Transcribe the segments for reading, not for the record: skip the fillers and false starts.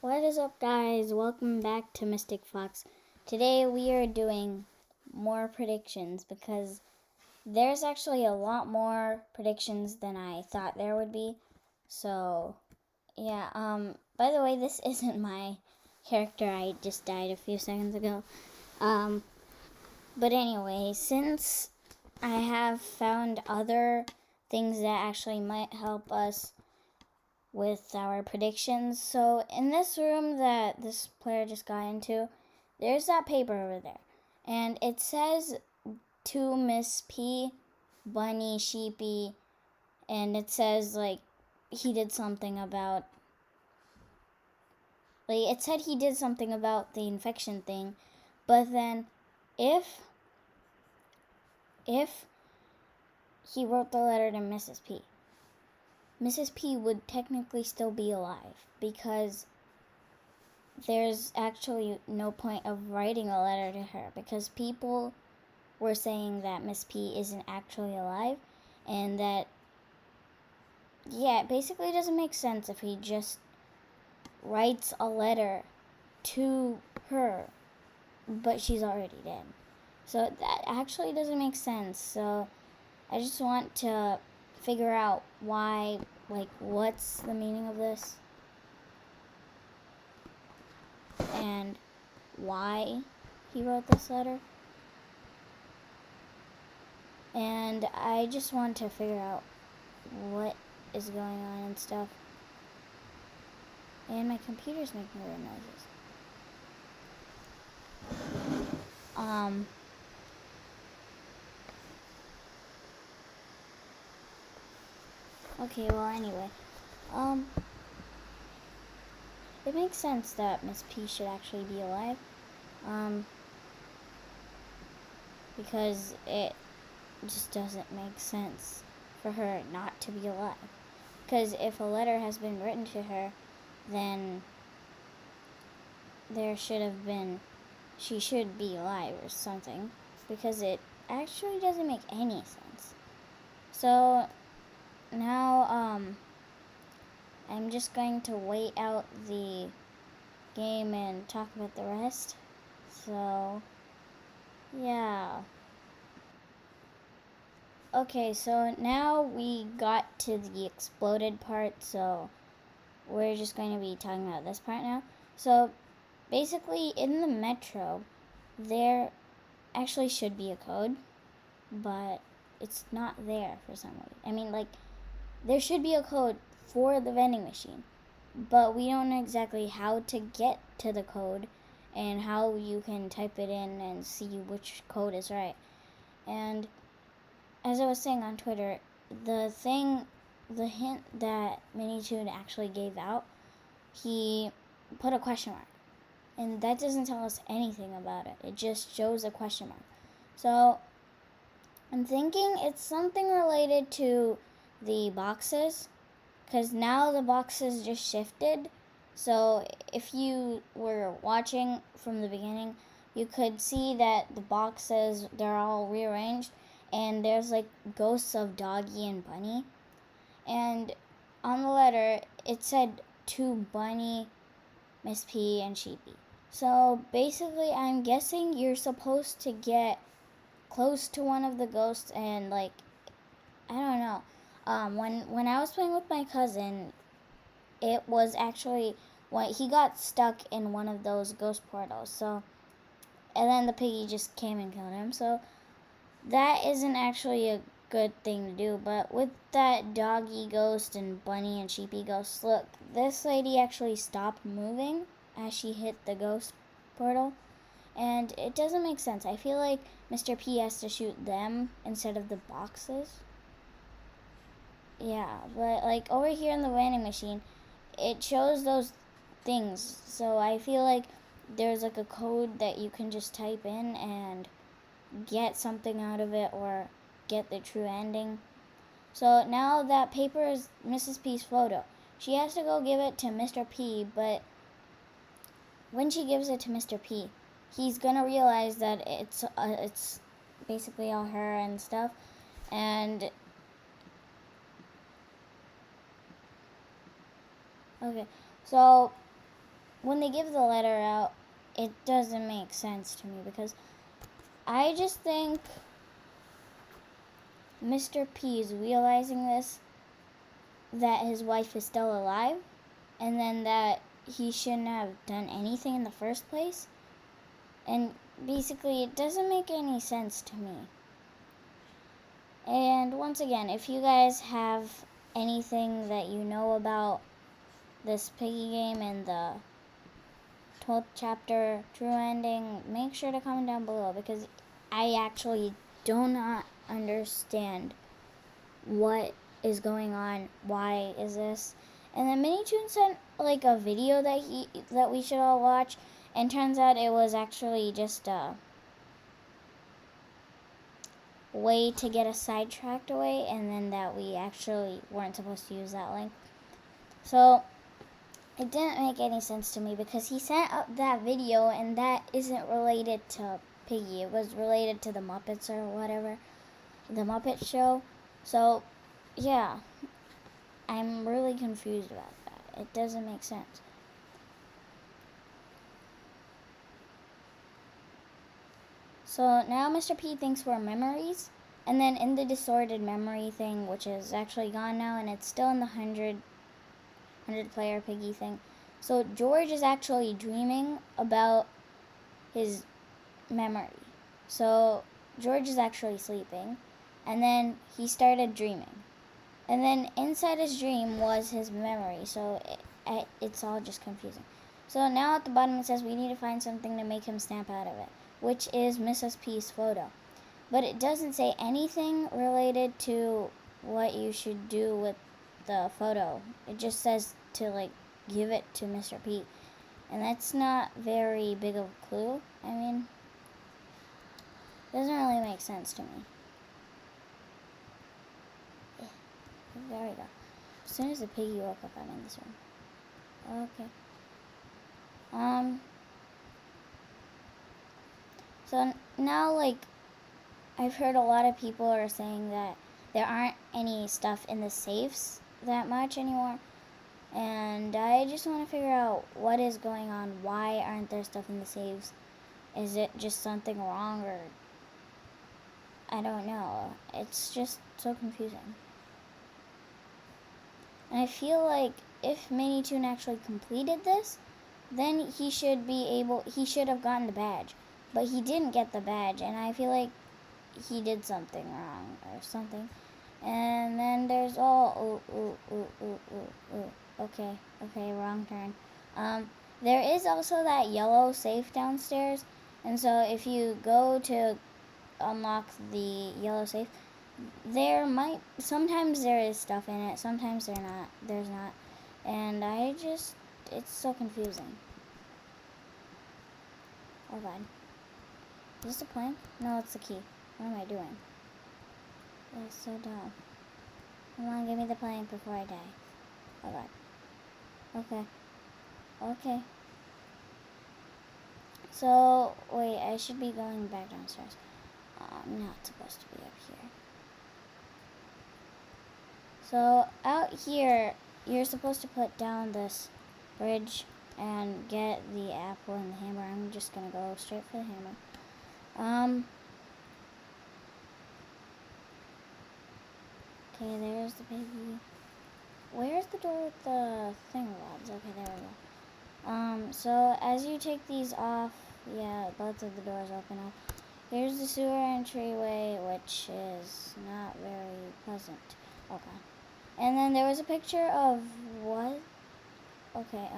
What is up, guys? Welcome back to Mystic Fox. Today we are doing more predictions because there's actually a lot more predictions than I thought there would be. So, yeah, by the way, this isn't my character. I just died a few seconds ago. But anyway, since I have found other things that actually might help us with our predictions. So in this room that this player just got into, there's that paper over there. And it says to Miss P, Bunny, Sheepy, and it says like he did something about it said he did something about the infection thing, but then if he wrote the letter to Mrs. P would technically still be alive because there's actually no point of writing a letter to her because people were saying that Miss P isn't actually alive and that, yeah, it basically doesn't make sense if he just writes a letter to her, but she's already dead. So that actually doesn't make sense. So I just want to figure out why, what's the meaning of this and why he wrote this letter. And I just want to figure out what is going on and stuff. And my computer's making weird noises. Okay, well, anyway. It makes sense that Miss P should actually be alive. Because it just doesn't make sense for her not to be alive. Because if a letter has been written to her, then she should be alive or something. Because it actually doesn't make any sense. So now, I'm just going to wait out the game and talk about the rest. So, yeah. Okay, so now we got to the exploded part, so we're just going to be talking about this part now. So, basically, in the metro, there actually should be a code, but it's not there for some reason. I mean, there should be a code for the vending machine, but we don't know exactly how to get to the code and how you can type it in and see which code is right. And as I was saying on Twitter, the hint that Minitoon actually gave out, he put a question mark. And that doesn't tell us anything about it. It just shows a question mark. So I'm thinking it's something related to the boxes, because now the boxes just shifted. So if you were watching from the beginning, you could see that the boxes, they're all rearranged, and there's ghosts of Doggy and Bunny. And on the letter, it said to Bunny, Miss P, and Sheepy. So basically, I'm guessing you're supposed to get close to one of the ghosts and I don't know. When I was playing with my cousin, it was actually when he got stuck in one of those ghost portals. So, and then the piggy just came and killed him. So that isn't actually a good thing to do. But with that Doggy ghost and Bunny and Sheepy ghost, look, this lady actually stopped moving as she hit the ghost portal. And it doesn't make sense. I feel like Mr. P has to shoot them instead of the boxes. Yeah, but over here in the vending machine, it shows those things. So I feel like there's a code that you can just type in and get something out of it or get the true ending. So now that paper is Mrs. P's photo. She has to go give it to Mr. P, but when she gives it to Mr. P, he's gonna realize that it's basically all her and stuff. And okay, so when they give the letter out, it doesn't make sense to me because I just think Mr. P is realizing this, that his wife is still alive, and then that he shouldn't have done anything in the first place. And basically, it doesn't make any sense to me. And once again, if you guys have anything that you know about this Piggy game and the 12th chapter true ending, make sure to comment down below because I actually do not understand what is going on. Why is this? And then Minitoon sent like a video that we should all watch, and turns out it was actually just a way to get us sidetracked away, and then that we actually weren't supposed to use that link. So it didn't make any sense to me because he sent up that video and that isn't related to Piggy. It was related to the Muppets or whatever, the Muppet Show. So yeah, I'm really confused about that. It doesn't make sense. So now Mr. P thinks we're memories, and then in the distorted memory thing, which is actually gone now, and it's still in the 100 player Piggy thing. So George is actually dreaming about his memory. So George is actually sleeping, and then he started dreaming. And then inside his dream was his memory, so it's all just confusing. So now at the bottom it says we need to find something to make him snap out of it, which is Mrs. P's photo. But it doesn't say anything related to what you should do with the photo. It just says to like give it to Mr. P. And that's not very big of a clue. I mean, it doesn't really make sense to me. There we go. As soon as the Piggy woke up, I'm in this room. Okay. So now, like, I've heard a lot of people are saying that there aren't any stuff in the safes that much anymore. And I just want to figure out what is going on. Why aren't there stuff in the safes? Is it just something wrong, or I don't know. It's just so confusing. And I feel like if Minitoon actually completed this, then he should have gotten the badge. But he didn't get the badge, and I feel like he did something wrong or something. And then there's okay, wrong turn. There is also that yellow safe downstairs, and so if you go to unlock the yellow safe, sometimes there is stuff in it, sometimes there's not, and it's so confusing. Oh god. Is this a plank? No, it's the key. What am I doing? It's so dumb. Come on, give me the plank before I die. Oh god. Okay. So, wait, I should be going back downstairs. I'm not supposed to be up here. So, out here, you're supposed to put down this bridge and get the apple and the hammer. I'm just gonna go straight for the hammer. Okay, there's the Piggy. Where's the door with the thing rods? Okay, there we go. So as you take these off, yeah, both of the doors open up. Here's the sewer entryway, which is not very pleasant. Okay. And then there was a picture of what? Okay,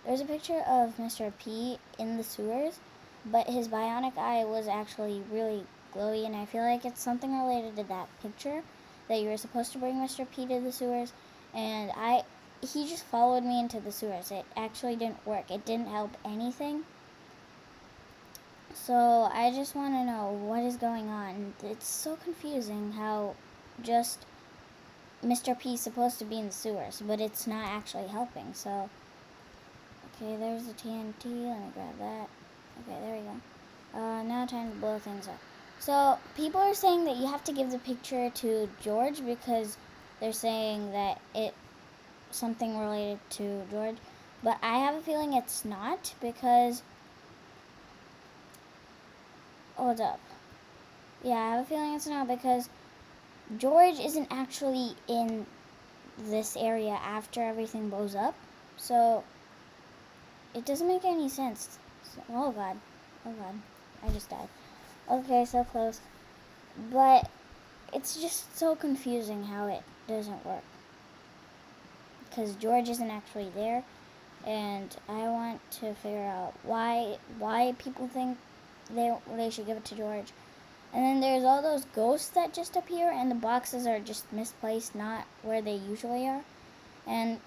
there's a picture of Mr. P in the sewers, but his bionic eye was actually really glowy, and I feel like it's something related to that picture, that you were supposed to bring Mr. P to the sewers, and he just followed me into the sewers. It actually didn't work. It didn't help anything. So I just want to know what is going on. It's so confusing how just Mr. P is supposed to be in the sewers, but it's not actually helping. So, okay, there's the TNT. Let me grab that. Okay, there we go. Now time to blow things up. So people are saying that you have to give the picture to George because they're saying that it's something related to George. But I have a feeling it's not because, hold up. Yeah, I have a feeling it's not because George isn't actually in this area after everything blows up. So it doesn't make any sense. So, oh god. Oh god. I just died. Okay, so close. But it's just so confusing how it doesn't work. Because George isn't actually there. And I want to figure out why people think they should give it to George. And then there's all those ghosts that just appear, and the boxes are just misplaced, not where they usually are. And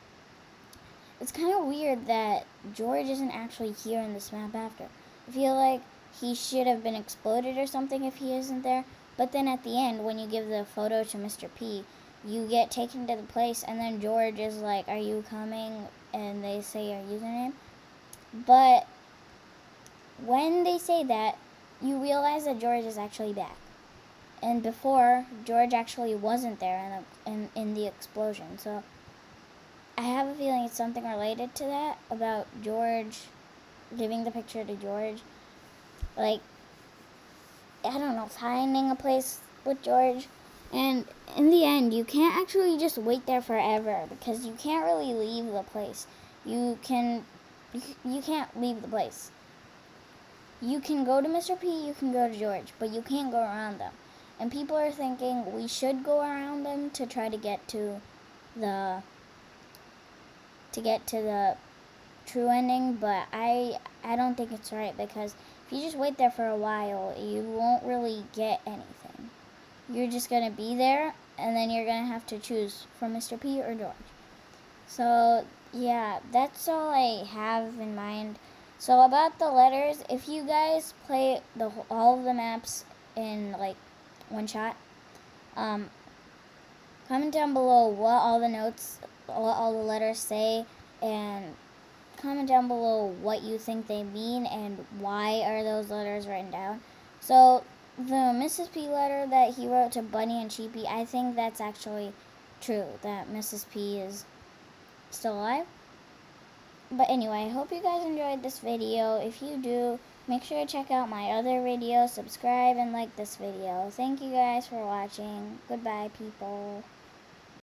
it's kind of weird that George isn't actually here in this map after. I feel like he should have been exploded or something if he isn't there. But then at the end, when you give the photo to Mr. P, you get taken to the place, and then George is like, "Are you coming?" And they say your username. But when they say that, you realize that George is actually back. And before, George actually wasn't there in the explosion. So I have a feeling it's something related to that, about George, giving the picture to George. Like, I don't know, finding a place with George. And in the end, you can't actually just wait there forever because you can't really leave the place. You can't leave the place. You can go to Mr. P, you can go to George, but you can't go around them. And people are thinking we should go around them to try to get to the true ending, but I don't think it's right, because if you just wait there for a while, you won't really get anything. You're just going to be there, and then you're going to have to choose from Mr. P or George. So, yeah, that's all I have in mind. So, about the letters, if you guys play all of the maps in, like, one shot, comment down below what all the letters say, and comment down below what you think they mean and why are those letters written down. So the Mrs. P letter that he wrote to Bunny and Cheapy, I think that's actually true, that Mrs. P is still alive. But anyway, I hope you guys enjoyed this video. If you do, make sure to check out my other videos, subscribe, and like this video. Thank you guys for watching. Goodbye, people.